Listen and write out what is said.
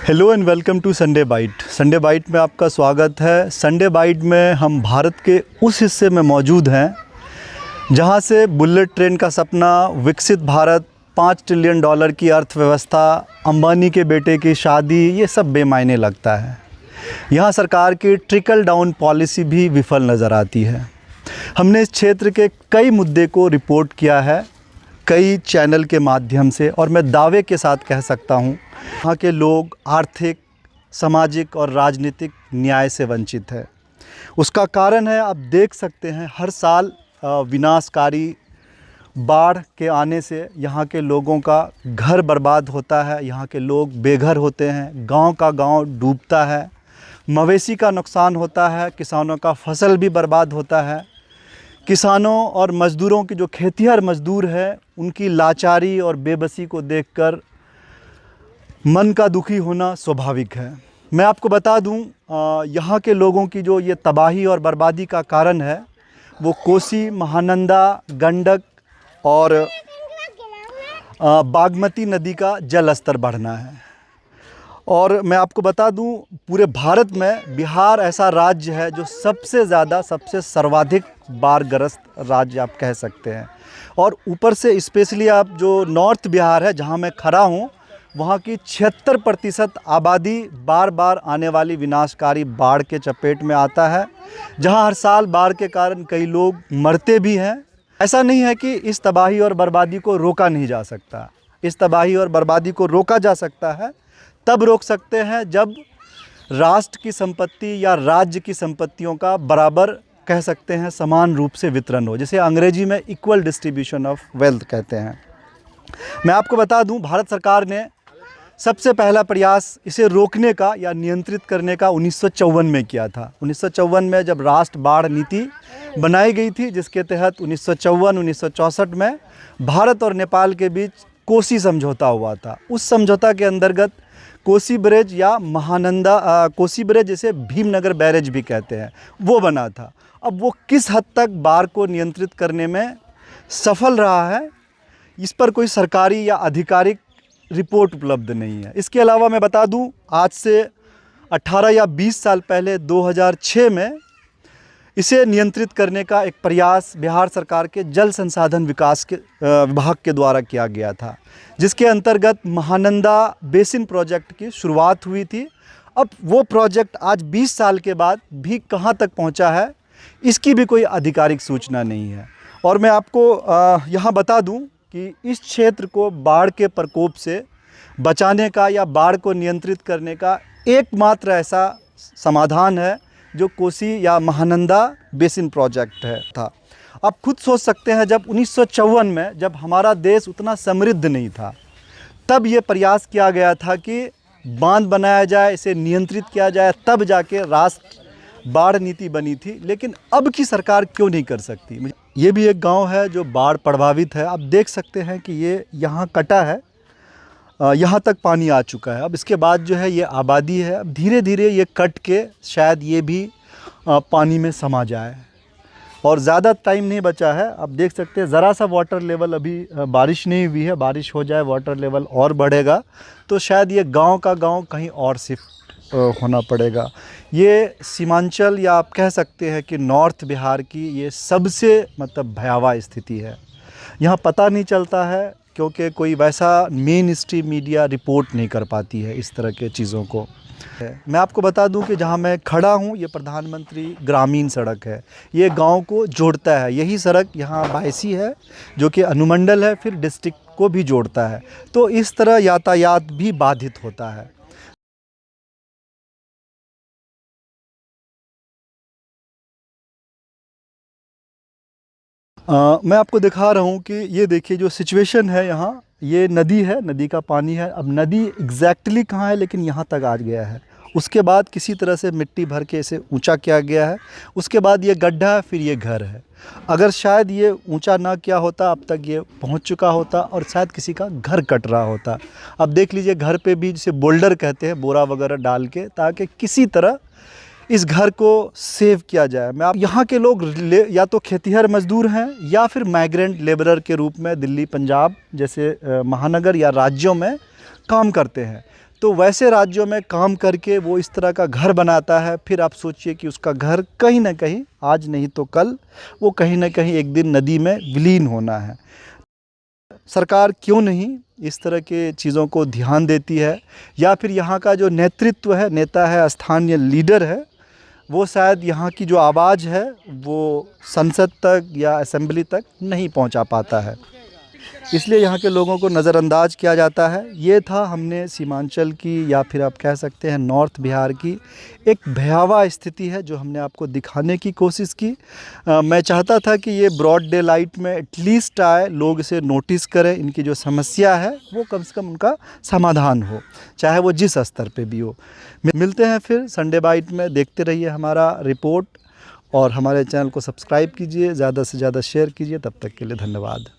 Hello and welcome to Sunday bite. Sunday bite में आपका स्वागत है। संडे बाइट में हम भारत के उस हिस्से में मौजूद हैं जहां से बुलेट ट्रेन का सपना, विकसित भारत, $5 ट्रिलियन की अर्थव्यवस्था, अंबानी के बेटे की शादी, ये सब बेमायने लगता है। यहां सरकार की ट्रिकल डाउन पॉलिसी भी विफल नज़र आती है। हमने इस क्षेत्र के कई मुद्दे को रिपोर्ट किया है कई चैनल के माध्यम से, और मैं दावे के साथ कह सकता हूँ यहाँ के लोग आर्थिक, सामाजिक और राजनीतिक न्याय से वंचित है। उसका कारण है, आप देख सकते हैं, हर साल विनाशकारी बाढ़ के आने से यहाँ के लोगों का घर बर्बाद होता है, यहाँ के लोग बेघर होते हैं, गांव का गांव डूबता है, मवेशी का नुकसान होता है, किसानों का फसल भी बर्बाद होता है। किसानों और मज़दूरों की जो खेतिहर मज़दूर है, उनकी लाचारी और बेबसी को देखकर मन का दुखी होना स्वाभाविक है। मैं आपको बता दूं, यहाँ के लोगों की जो ये तबाही और बर्बादी का कारण है वो कोसी, महानंदा, गंडक और बागमती नदी का जल स्तर बढ़ना है। और मैं आपको बता दूं, पूरे भारत में बिहार ऐसा राज्य है जो सबसे ज़्यादा, सबसे सर्वाधिक बाढ़ग्रस्त राज्य आप कह सकते हैं। और ऊपर से स्पेशली आप जो नॉर्थ बिहार है जहां मैं खड़ा हूं, वहां की 76% आबादी बार बार आने वाली विनाशकारी बाढ़ के चपेट में आता है, जहां हर साल बाढ़ के कारण कई लोग मरते भी हैं। ऐसा नहीं है कि इस तबाही और बर्बादी को रोका नहीं जा सकता। इस तबाही और बर्बादी को रोका जा सकता है, तब रोक सकते हैं जब राष्ट्र की संपत्ति या राज्य की संपत्तियों का बराबर, कह सकते हैं, समान रूप से वितरण हो, जिसे अंग्रेजी में इक्वल डिस्ट्रीब्यूशन ऑफ वेल्थ कहते हैं। मैं आपको बता दूं, भारत सरकार ने सबसे पहला प्रयास इसे रोकने का या नियंत्रित करने का 1954 में किया था। 1954 में जब राष्ट्र बाढ़ नीति बनाई गई थी, जिसके तहत 1954-1964 में भारत और नेपाल के बीच कोसी समझौता हुआ था। उस समझौता के अंतर्गत कोसी ब्रिज या महानंदा, कोसी ब्रिज जिसे भीमनगर बैरेज भी कहते हैं, वो बना था। अब वो किस हद तक बाढ़ को नियंत्रित करने में सफल रहा है, इस पर कोई सरकारी या आधिकारिक रिपोर्ट उपलब्ध नहीं है। इसके अलावा मैं बता दूं, आज से 18 या 20 साल पहले 2006 में इसे नियंत्रित करने का एक प्रयास बिहार सरकार के जल संसाधन विकास के विभाग के द्वारा किया गया था, जिसके अंतर्गत महानंदा बेसिन प्रोजेक्ट की शुरुआत हुई थी। अब वो प्रोजेक्ट आज 20 साल के बाद भी कहाँ तक पहुँचा है, इसकी भी कोई आधिकारिक सूचना नहीं है। और मैं आपको यहाँ बता दूँ कि इस क्षेत्र को बाढ़ के प्रकोप से बचाने का या बाढ़ को नियंत्रित करने का एकमात्र ऐसा समाधान है जो कोसी या महानंदा बेसिन प्रोजेक्ट था। आप खुद सोच सकते हैं, जब 1954 में, जब हमारा देश उतना समृद्ध नहीं था, तब ये प्रयास किया गया था कि बांध बनाया जाए, इसे नियंत्रित किया जाए, तब जाके राष्ट्र बाढ़ नीति बनी थी। लेकिन अब की सरकार क्यों नहीं कर सकती? ये भी एक गांव है जो बाढ़ प्रभावित है। आप देख सकते हैं कि ये यहाँ कटा है, यहाँ तक पानी आ चुका है। अब इसके बाद जो है ये आबादी है, अब धीरे धीरे ये कट के शायद ये भी पानी में समा जाए, और ज़्यादा टाइम नहीं बचा है। आप देख सकते हैं ज़रा सा वाटर लेवल, अभी बारिश नहीं हुई है, बारिश हो जाए वाटर लेवल और बढ़ेगा तो शायद ये गांव का गांव कहीं और शिफ्ट होना पड़ेगा। ये सीमांचल, या आप कह सकते हैं कि नॉर्थ बिहार की ये सबसे भयावह स्थिति है। यहाँ पता नहीं चलता है क्योंकि कोई वैसा मेन स्ट्रीम मीडिया रिपोर्ट नहीं कर पाती है इस तरह के चीज़ों को। मैं आपको बता दूं कि जहां मैं खड़ा हूं, ये प्रधानमंत्री ग्रामीण सड़क है। ये गांव को जोड़ता है। यही सड़क यहाँ बायसी है जो कि अनुमंडल है, फिर डिस्ट्रिक्ट को भी जोड़ता है। तो इस तरह यातायात भी बाधित होता है। मैं आपको दिखा रहा हूँ कि ये देखिए जो सिचुएशन है यहाँ, ये नदी है, नदी का पानी है। अब नदी एग्जैक्टली कहाँ है, लेकिन यहाँ तक आ गया है। उसके बाद किसी तरह से मिट्टी भर के इसे ऊंचा किया गया है। उसके बाद ये गड्ढा है, फिर ये घर है। अगर शायद ये ऊंचा ना किया होता, अब तक ये पहुंच चुका होता और शायद किसी का घर कट रहा होता। अब देख लीजिए, घर पे भी जिसे बोल्डर कहते हैं, बोरा वगैरह डाल के, ताकि किसी तरह इस घर को सेव किया जाए। मैं आप यहाँ के लोग या तो खेतीहर मजदूर हैं या फिर माइग्रेंट लेबरर के रूप में दिल्ली, पंजाब जैसे महानगर या राज्यों में काम करते हैं। तो वैसे राज्यों में काम करके वो इस तरह का घर बनाता है, फिर आप सोचिए कि उसका घर कहीं ना कहीं आज नहीं तो कल वो कहीं ना कहीं एक दिन नदी में विलीन होना है। सरकार क्यों नहीं इस तरह के चीज़ों को ध्यान देती है, या फिर यहाँ का जो नेतृत्व है, नेता है, स्थानीय लीडर है, वो शायद यहाँ की जो आवाज़ है वो संसद तक या असेंबली तक नहीं पहुँचा पाता है, इसलिए यहाँ के लोगों को नज़रअंदाज किया जाता है। ये था हमने सीमांचल की, या फिर आप कह सकते हैं नॉर्थ बिहार की एक भयावह स्थिति है जो हमने आपको दिखाने की कोशिश की। मैं चाहता था कि ये ब्रॉड डे लाइट में एटलीस्ट आए, लोग इसे नोटिस करें, इनकी जो समस्या है वो कम से कम उनका समाधान हो, चाहे वो जिस स्तर पे भी हो। मिलते हैं फिर संडे बाइट में, देखते रहिए हमारा रिपोर्ट और हमारे चैनल को सब्सक्राइब कीजिए, ज़्यादा से ज़्यादा शेयर कीजिए। तब तक के लिए धन्यवाद।